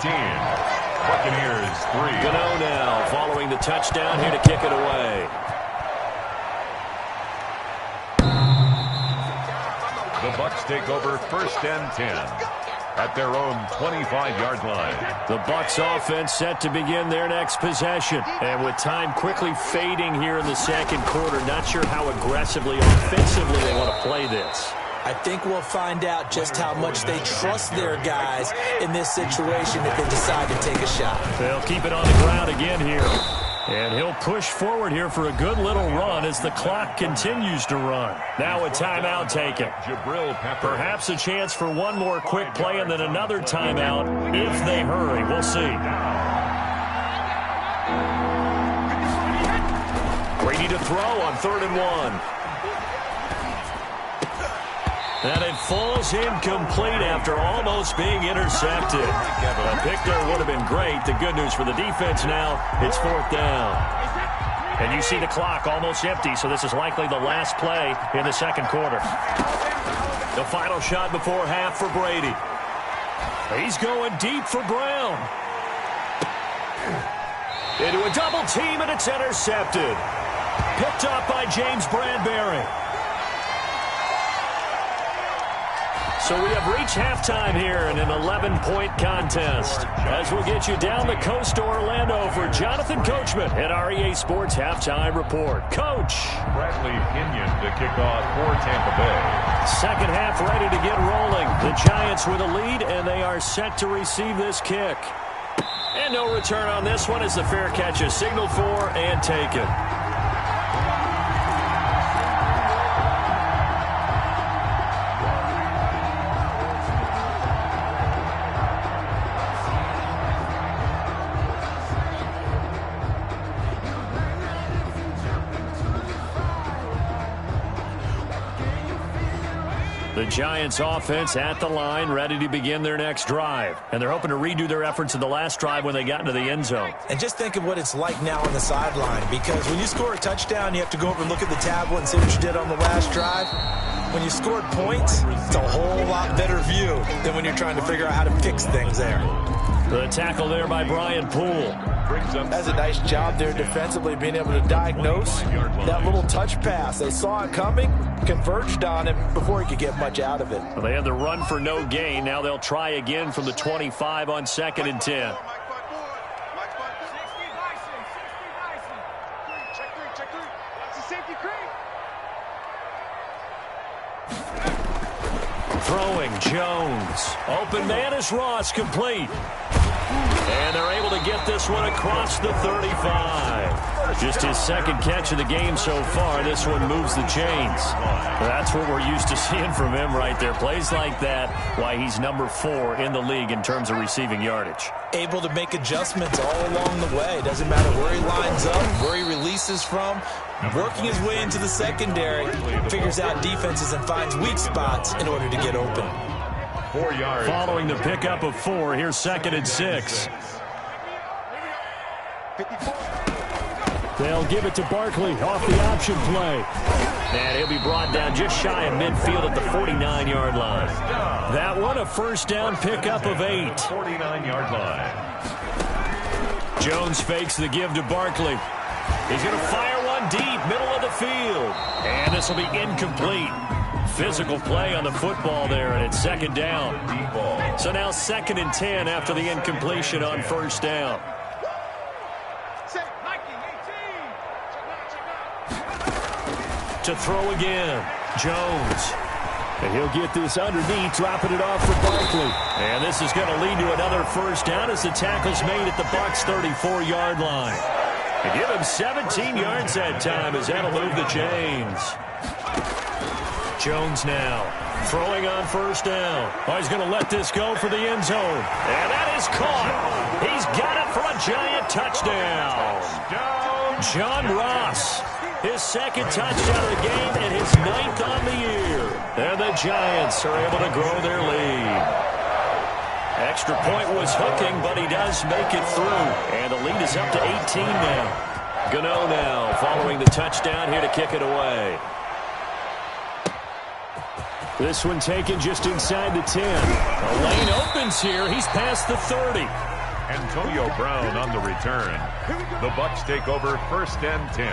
Buccaneers 3. Gano now following the touchdown here to kick it away. The Bucs take over 1st and 10 at their own 25-yard line. The Bucs offense set to begin their next possession. And with time quickly fading here in the second quarter, not sure how aggressively, offensively they want to play this. I think we'll find out just how much they trust their guys in this situation if they decide to take a shot. They'll keep it on the ground again here. And he'll push forward here for a good little run as the clock continues to run. Now a timeout taken. Perhaps a chance for one more quick play and then another timeout if they hurry. We'll see. Brady to throw on 3rd and 1. And it falls incomplete after almost being intercepted. A pick there would have been great. The good news for the defense now, it's 4th down. And you see the clock almost empty, so this is likely the last play in the second quarter. The final shot before half for Brady. He's going deep for Brown. Into a double team, and it's intercepted. Picked up by James Bradbury. So we have reached halftime here in an 11-point contest. As we'll get you down the coast to Orlando for Jonathan Coachman at our EA Sports Halftime Report. Coach. Bradley Pinion to kick off for Tampa Bay. Second half ready to get rolling. The Giants with a lead, and they are set to receive this kick. And no return on this one as the fair catch is signaled for and taken. The Giants offense at the line, ready to begin their next drive. And they're hoping to redo their efforts in the last drive when they got into the end zone. And just think of what it's like now on the sideline, because when you score a touchdown, you have to go over and look at the tablet and see what you did on the last drive. When you scored points, it's a whole lot better view than when you're trying to figure out how to fix things there. The tackle there by Brian Poole. That's a nice job there defensively, being able to diagnose that little touch pass. They saw it coming, converged on him before he could get much out of it. Well, they had the run for no gain. Now they'll try again from the 25 on 2nd and 10. Throwing, Jones. Open man is Ross, complete. And they're able to get this one across the 35. Just his second catch of the game so far. This one moves the chains. That's what we're used to seeing from him right there. Plays like that, why he's number 4 in the league in terms of receiving yardage. Able to make adjustments all along the way. Doesn't matter where he lines up, where he releases from. Working his way into the secondary, figures out defenses and finds weak spots in order to get open. 4 yards. Following the pickup of 4, here's 2nd and 6. They'll give it to Barkley off the option play. And he'll be brought down just shy of midfield at the 49-yard line. That one a first down pickup of 8. 49-yard line. Jones fakes the give to Barkley. He's going to fire one deep, middle of the field. And this will be incomplete. Physical play on the football there, and it's 2nd down. So now 2nd and 10 after the incompletion on first down. To throw again, Jones. And he'll get this underneath, dropping it off for Barkley. And this is going to lead to another first down as the tackle's made at the Bucs' 34-yard line. And give him 17 yards that time as that'll move the chains. Jones now throwing on first down. Oh, he's going to let this go for the end zone. And that is caught. He's got it for a giant touchdown. John Ross, his second touchdown of the game and his 9th on the year. And the Giants are able to grow their lead. Extra point was hooking, but he does make it through. And the lead is up to 18 now. Gano now following the touchdown here to kick it away. This one taken just inside the 10. The lane opens here. He's past the 30. Antonio Brown on the return. The Bucs take over first and 10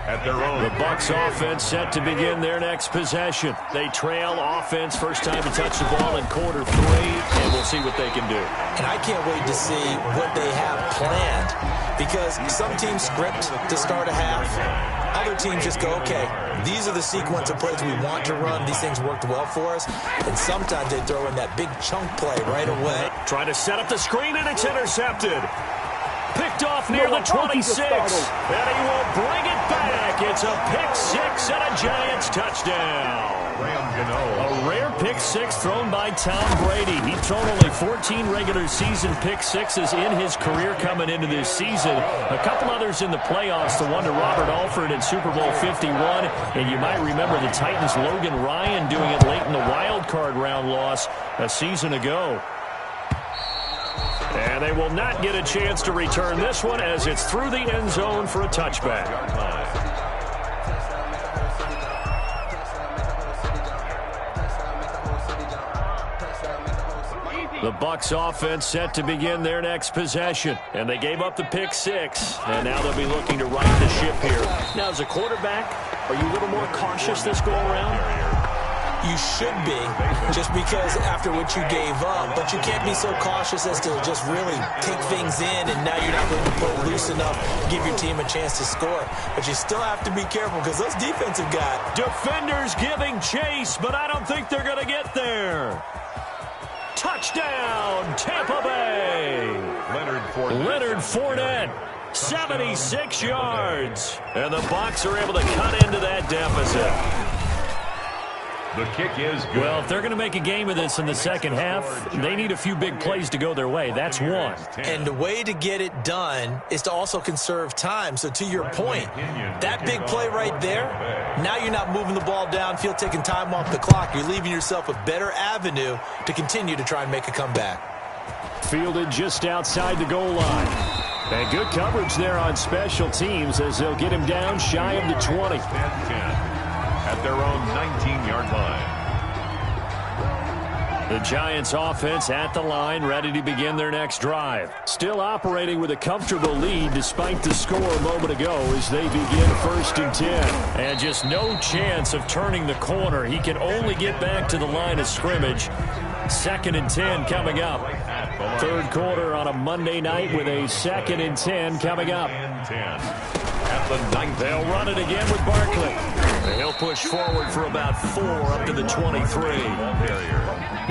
at their own. The Bucs offense set to begin their next possession. They trail offense, first time to touch the ball in quarter 3, and we'll see what they can do. And I can't wait to see what they have planned, because some teams script to start a half. Other teams just go, okay, these are the sequence of plays we want to run. These things worked well for us. And sometimes they throw in that big chunk play right away. Trying to set up the screen, and it's intercepted. Picked off near the 26, and he will bring it back. It's a pick 6 and a Giants touchdown. A rare pick 6 thrown by Tom Brady. He'd thrown only 14 regular season pick 6s in his career coming into this season. A couple others in the playoffs, the one to Robert Alford in Super Bowl 51. And you might remember the Titans' Logan Ryan doing it late in the wild card round loss a season ago. And they will not get a chance to return this one as it's through the end zone for a touchback. The Bucs offense set to begin their next possession. And they gave up the pick 6. And now they'll be looking to right the ship here. Now, as a quarterback, are you a little more cautious this go-around? You should be, just because after what you gave up. But you can't be so cautious as to just really take things in, and now you're not going to play loose enough to give your team a chance to score. But you still have to be careful, because those defensive guys. Defenders giving chase, but I don't think they're going to get there. Touchdown, Tampa Bay. Leonard Fournette, 76 yards. And the Bucs are able to cut into that deficit. The kick is good. Well, if they're going to make a game of this in the second half, they need a few big plays to go their way. That's one. And the way to get it done is to also conserve time. So to your point, that big play right there, now you're not moving the ball downfield, taking time off the clock. You're leaving yourself a better avenue to continue to try and make a comeback. Fielded just outside the goal line. And good coverage there on special teams as they'll get him down shy of the 20. At their own 19-yard line. The Giants offense at the line, ready to begin their next drive. Still operating with a comfortable lead despite the score a moment ago as they begin first and 10. And just no chance of turning the corner. He can only get back to the line of scrimmage. Second and 10 coming up. Third quarter on a Monday night with a second and 10 coming up. They'll run it again with Barkley. He'll push forward for about 4 up to the 23.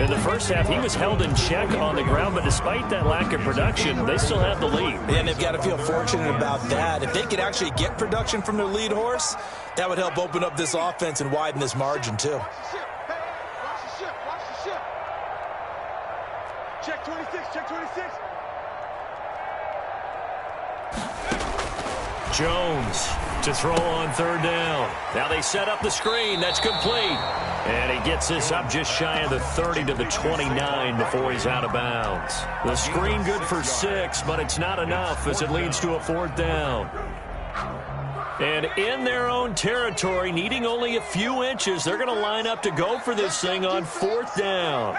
In the first half, he was held in check on the ground, but despite that lack of production, they still have the lead. And they've got to feel fortunate about that. If they could actually get production from their lead horse, that would help open up this offense and widen this margin, too. Check 26, check 26. Jones to throw on third down. Now they set up the screen. That's complete. And he gets this up just shy of the 30 to the 29 before he's out of bounds. The screen good for 6, but it's not enough as it leads to a fourth down. And in their own territory, needing only a few inches, they're going to line up to go for this thing on fourth down.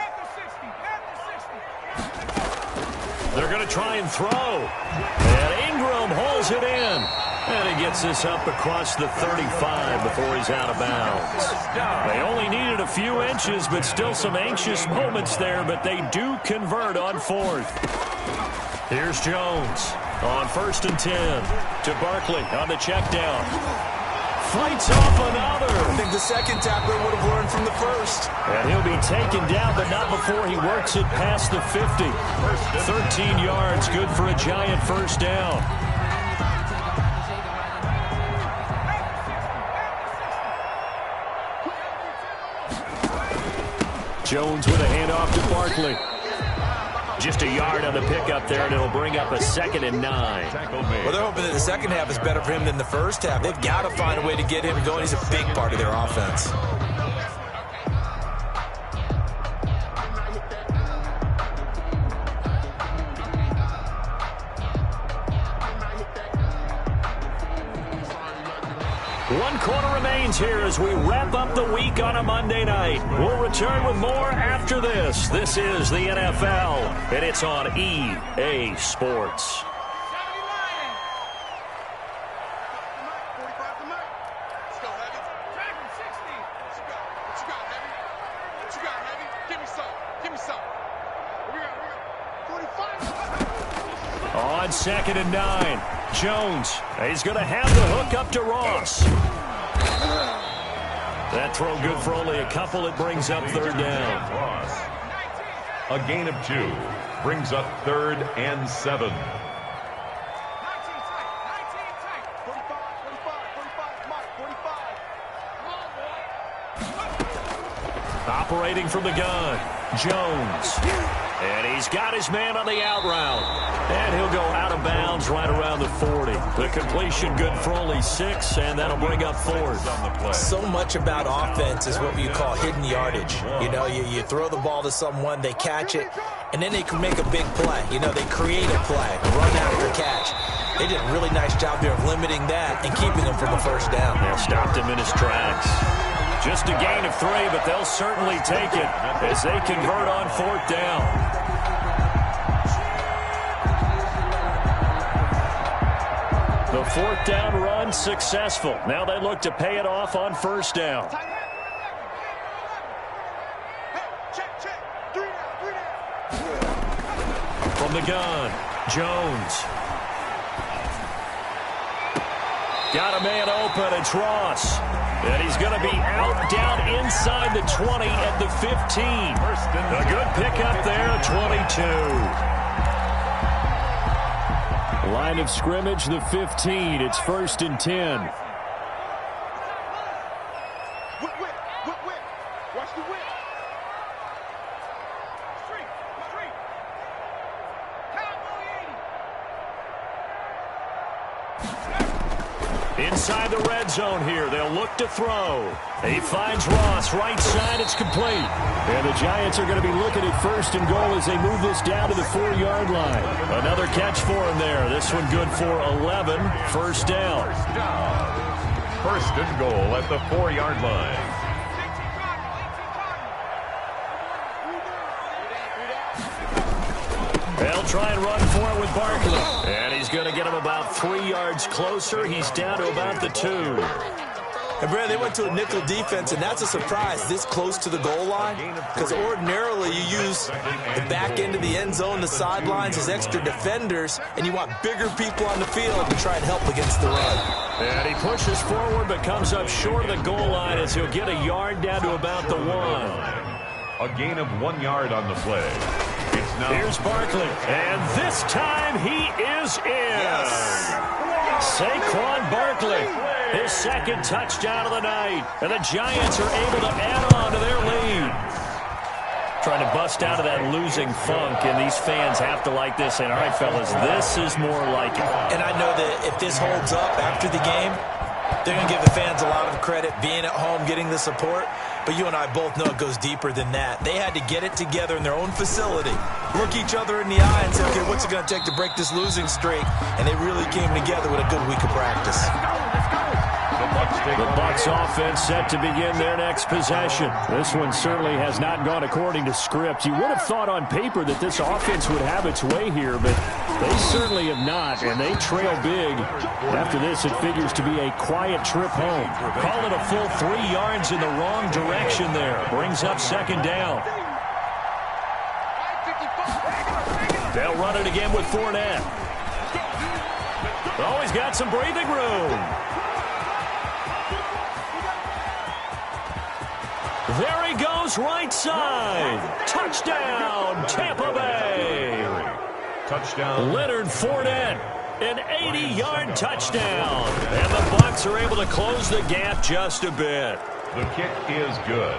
They're going to try and throw. And Ingram holds it in. And he gets this up across the 35 before he's out of bounds. They only needed a few inches, but still some anxious moments there, but they do convert on fourth. Here's Jones on first and 10 to Barkley on the check down. Fights off another. I think the second tackler would have learned from the first. And he'll be taken down, but not before he works it past the 50. 13 yards, good for a Giant first down. Jones with a handoff to Barkley. Just a yard on the pickup there, and it'll bring up a second and 9. Well, they're hoping that the second half is better for him than the first half. They've got to find a way to get him going. He's a big part of their offense. 1 quarter remains here as we wrap up the week on a Monday night. We'll return with more after this. This is the NFL, and it's on EA Sports. On 2nd and 9, Jones. He's going to have the hook up to Ross. That throw good for only a couple. It brings up 3rd down. Ross. A gain of 2 brings up 3rd and 7. Operating from the gun, Jones. And he's got his man on the out route. And he'll go out of bounds right around the 40. The completion good for only 6, and that'll bring up 4th on the play. So much about offense is what you call hidden yardage. You know, you throw the ball to someone, they catch it, and then they can make a big play. You know, they create a play, run after catch. They did a really nice job there of limiting that and keeping him from the 1st down. They stopped him in his tracks. Just a gain of 3, but they'll certainly take it as they convert on 4th down. The 4th down run successful. Now they look to pay it off on 1st down. From the gun, Jones. Got a man open, it's Ross. And he's going to be out down inside the 20 at the 15. A good pickup there, 22. Line of scrimmage, the 15. It's 1st and 10. Watch the whip. Inside the red zone here, they'll look to throw. He finds Ross, right side, it's complete. And the Giants are going to be looking at 1st and goal as they move this down to the 4-yard line. Another catch for him there. This one good for 11, 1st down. 1st and goal at the 4-yard line. They'll try and run for it with Barkley. And he's going to get him about 3 yards closer. He's down to about the 2. And, Brad, they went to a nickel defense, and that's a surprise this close to the goal line because ordinarily you use the back end of the end zone, the sidelines as extra defenders, and you want bigger people on the field to try and help against the run. And he pushes forward but comes up short of the goal line as he'll get a yard down to about the 1. A gain of 1 yard on the play. Here's Barkley, and this time he is in. Yes. Saquon Barkley, his 2nd touchdown of the night, and the Giants are able to add on to their lead. Trying to bust out of that losing funk, and these fans have to like this. And all right, fellas, this is more like it. And I know that if this holds up after the game, they're going to give the fans a lot of credit being at home, getting the support. But you and I both know it goes deeper than that. They had to get it together in their own facility, look each other in the eye and say, okay, what's it going to take to break this losing streak? And they really came together with a good week of practice. The Bucs offense set to begin their next possession. This one certainly has not gone according to script. You would have thought on paper that this offense would have its way here, but they certainly have not, and they trail big. After this, it figures to be a quiet trip home. Call it a full 3 yards in the wrong direction there. Brings up 2nd down. They'll run it again with Fournette. Oh, he's got some breathing room. There he goes, right side. Touchdown, Tampa Bay. Touchdown. Leonard Fournette, an 80-yard touchdown. And the Bucs are able to close the gap just a bit. The kick is good.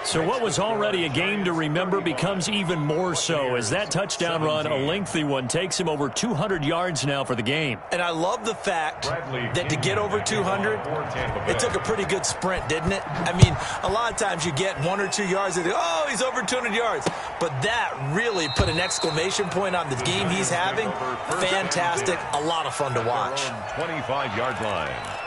So what was already a game to remember becomes even more so as that touchdown run, a lengthy one, takes him over 200 yards now for the game. And I love the fact that to get over 200, it took a pretty good sprint, didn't it? I mean, a lot of times you get 1 or 2 yards and oh, he's over 200 yards. But that really put an exclamation point on the game he's having. Fantastic. A lot of fun to watch. 25-yard line.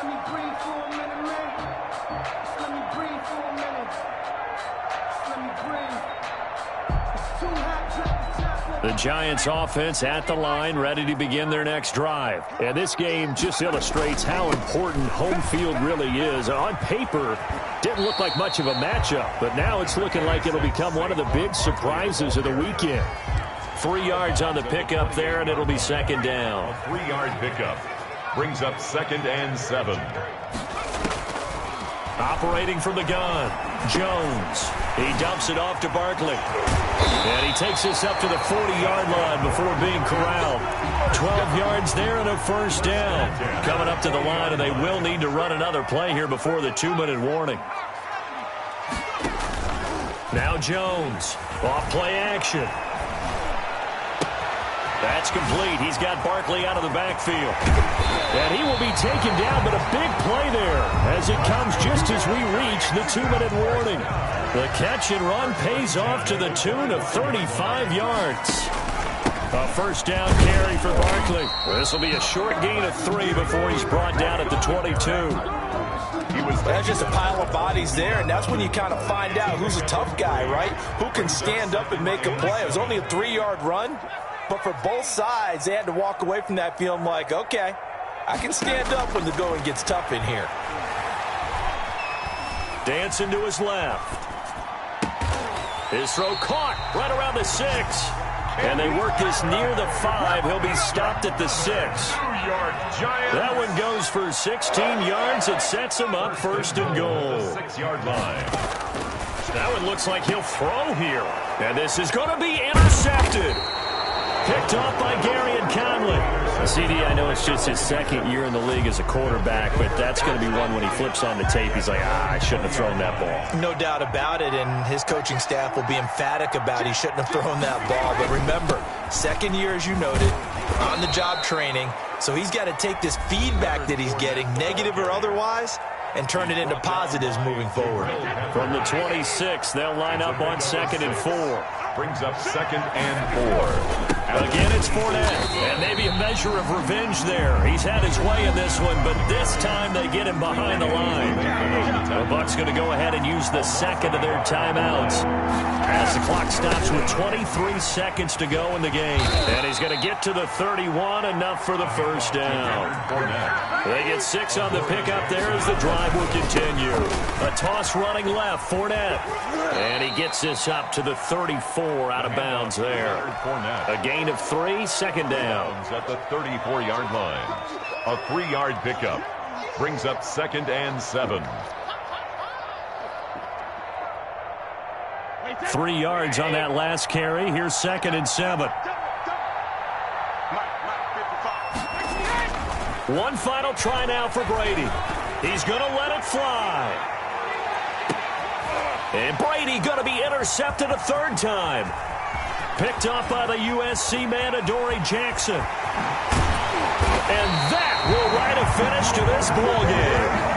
let me breathe for a minute, man. Just let me breathe for a minute. Just let me breathe. It's too hot, drop the top. The Giants offense at the line, ready to begin their next drive. And this game just illustrates how important home field really is. On paper, didn't look like much of a matchup, but now it's looking like it'll become one of the big surprises of the weekend. 3 yards on the pickup there, and it'll be second down. A 3-yard pickup brings up 2nd and 7. Operating from the gun, Jones. He dumps it off to Barkley. And he takes this up to the 40-yard line before being corralled. 12 yards there and a first down. Coming up to the line, and they will need to run another play here before the 2-minute warning. Now Jones, off play action. That's complete. He's got Barkley out of the backfield. And he will be taken down, but a big play there as it comes just as we reach the 2-minute warning. The catch and run pays off to the tune of 35 yards. A first down carry for Barkley. This will be a short gain of 3 before he's brought down at the 22. That's just a pile of bodies there, and that's when you kind of find out who's a tough guy, right? Who can stand up and make a play. It was only a 3-yard run. But for both sides, they had to walk away from that feeling like, okay, I can stand up when the going gets tough in here. Dancing to his left. His throw caught right around the 6. And they work this near the 5. He'll be stopped at the 6. That one goes for 16 yards. It sets him up first and goal. 6-yard line. That one looks like he'll throw here. And this is going to be intercepted. Picked off by Gary and Conley. CD, I know it's just his 2nd year in the league as a quarterback, but that's going to be one when he flips on the tape. He's like, I shouldn't have thrown that ball. No doubt about it, and his coaching staff will be emphatic about he shouldn't have thrown that ball. But remember, 2nd year, as you noted, on-the-job training, so he's got to take this feedback that he's getting, negative or otherwise, and turn it into positives moving forward. From the 26, they'll line up on 2nd and 4. Brings up 2nd and 4. Again, it's Fournette, and maybe a measure of revenge there. He's had his way in this one, but this time they get him behind the line. The Bucs going to go ahead and use the 2nd of their timeouts as the clock stops with 23 seconds to go in the game. And he's going to get to the 31, enough for the first down. They get 6 on the pickup there as the drive will continue. A toss running left, Fournette. And he gets this up to the 34, out of bounds there. A gain of 3, second down. At the 34-yard line. A 3-yard pickup brings up 2nd and 7. 3 yards on that last carry. Here's 2nd and 7. One final try now for Brady. He's going to let it fly. And Brady going to be intercepted a 3rd time. Picked off by the USC man, Adoree Jackson. And that will write a finish to this ball game.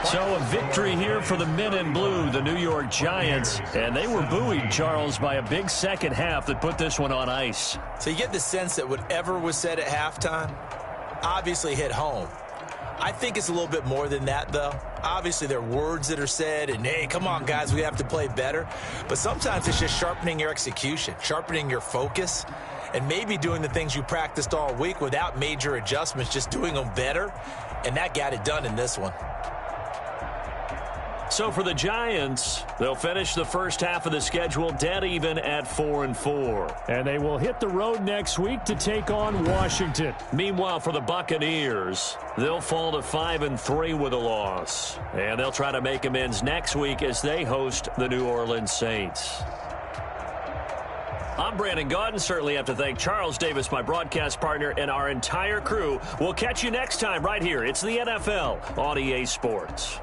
So a victory here for the men in blue, the New York Giants. And they were buoyed, Charles, by a big second half that put this one on ice. So you get the sense that whatever was said at halftime obviously hit home. I think it's a little bit more than that, though. Obviously, there are words that are said, and, hey, come on, guys, we have to play better. But sometimes it's just sharpening your execution, sharpening your focus, and maybe doing the things you practiced all week without major adjustments, just doing them better. And that got it done in this one. So for the Giants, they'll finish the first half of the schedule dead even at 4-4. And they will hit the road next week to take on Washington. Meanwhile, for the Buccaneers, they'll fall to 5-3 with a loss. And they'll try to make amends next week as they host the New Orleans Saints. I'm Brandon Gaudin. Certainly have to thank Charles Davis, my broadcast partner, and our entire crew. We'll catch you next time right here. It's the NFL on EA Sports.